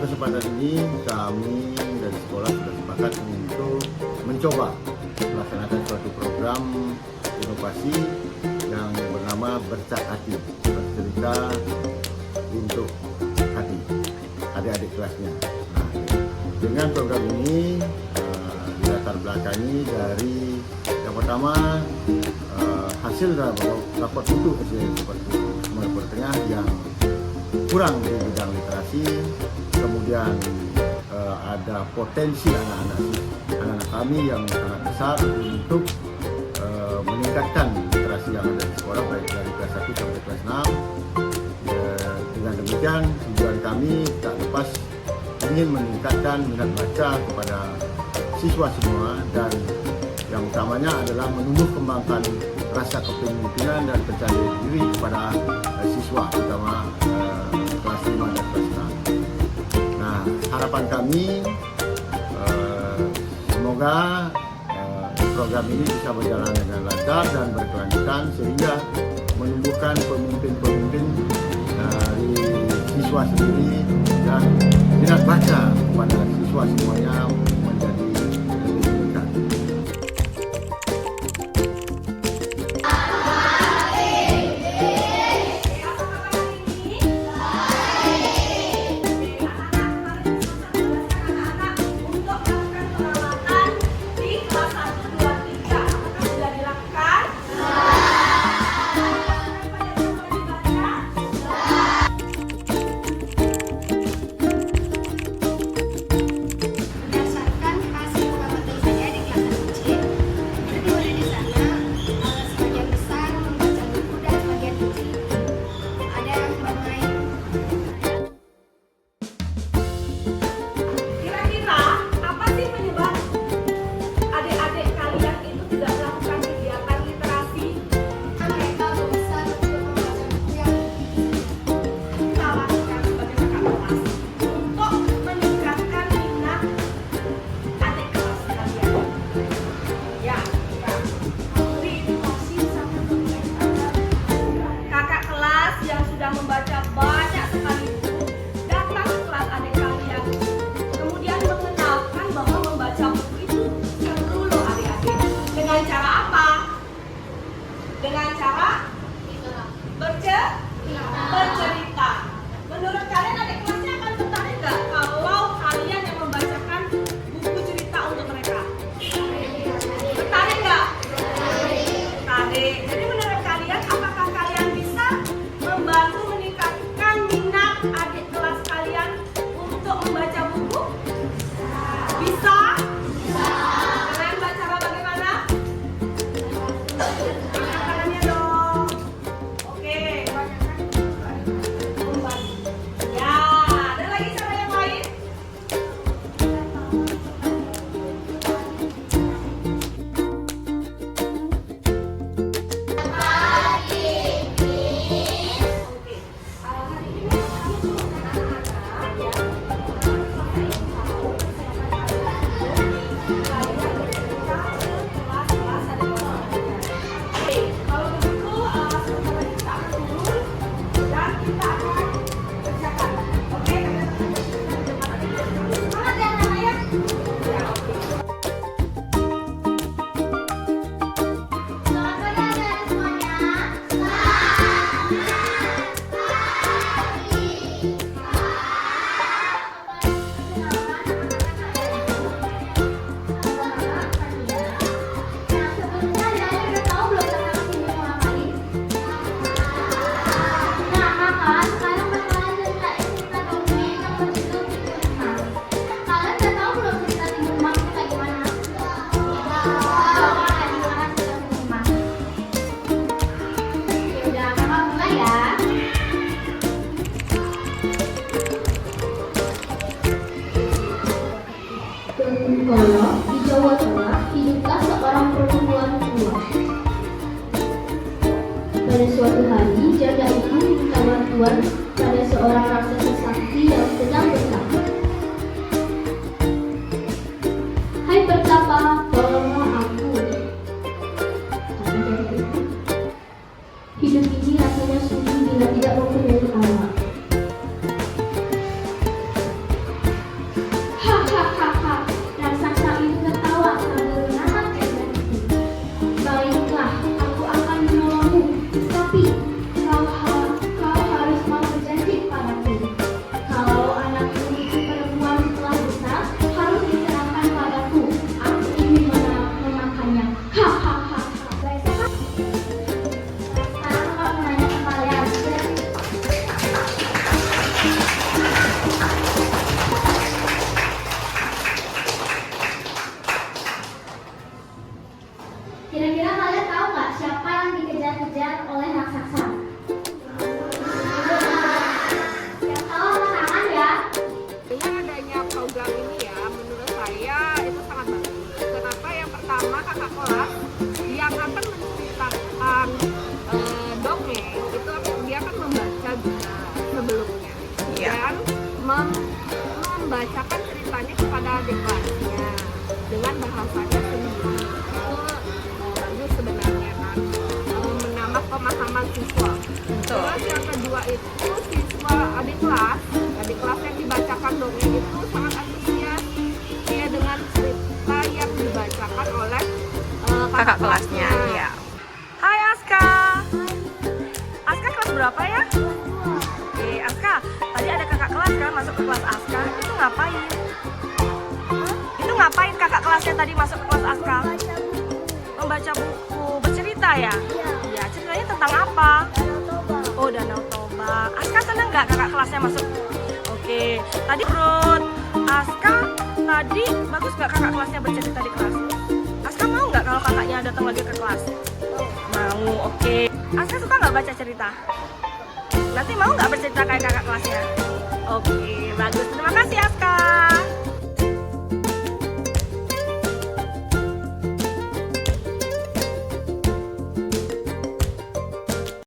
kesempatan ini kami dari sekolah sudah sepakat untuk mencoba melaksanakan suatu program inovasi yang bernama Bercak Hati, bercerita untuk hati adik-adik kelasnya. Nah, dengan program ini dilatar belakangi dari yang pertama hasil raport mutu SDN seperti Sumatera Tengah yang kurang di bidang literasi, kemudian ada potensi anak-anak kami yang sangat besar untuk meningkatkan literasi yang ada di sekolah baik dari kelas 1 sampai kelas 6. Dengan demikian tujuan kami tak lepas ingin meningkatkan minat baca kepada siswa semua, dan yang utamanya adalah menumbuh kembangkan rasa kepemimpinan dan percaya diri kepada siswa, terutama kelas 5 dan kelas 6. Nah, harapan kami semoga program ini bisa berjalan dengan lancar dan berkelanjutan sehingga menumbuhkan pemimpin-pemimpin dari siswa sendiri dan minat baca kepada siswa semuanya menjadi lebih meningkat. Dengan cara bercerita. Menurut kalian adik kelasnya akan tertarik nggak kalau kalian yang membacakan buku cerita untuk mereka? Tertarik nggak? Tertarik. Jadi menurut kalian, apakah kalian bisa membantu meningkatkan minat adik kelas kalian untuk membaca buku? Bisa? Dengan cara bagaimana? Kalau di Jawa Tengah hiduplah seorang perempuan tua. Pada suatu hari, janda itu minta bantuan pada seorang raksasa sakti yang sedang bertapa. "Hai pertapa, tolonglah aku," kata janda itu. "Hidup ini rasanya sunyi bila tidak mempunyai awak." membacakan ceritanya kepada adik kelasnya dengan bahasanya sendiri. Itu bagus sebenarnya kan, menambah pemahaman siswa. Terus yang kedua itu siswa adik kelas yang dibacakan dongeng itu sangat antusias dia dengan cerita yang dibacakan oleh kakak kelasnya. Iya. Hai Aska. Aska kelas berapa ya? Oke, Aska, tadi ada kakak kelas kan masuk ke kelas Aska, itu ngapain? Itu ngapain kakak kelasnya tadi masuk ke kelas Aska? Membaca buku bercerita ya? Iya, ceritanya tentang apa? Oh, Danau Toba. Aska seneng nggak kakak kelasnya masuk? Oke, tadi menurut Aska tadi bagus nggak kakak kelasnya bercerita di kelas? Aska mau nggak kalau kakaknya datang lagi ke kelas? Mau, oke. Aska suka nggak baca cerita? Nanti mau nggak bercerita kayak kakak kelasnya? Oke, bagus. Terima kasih Aska.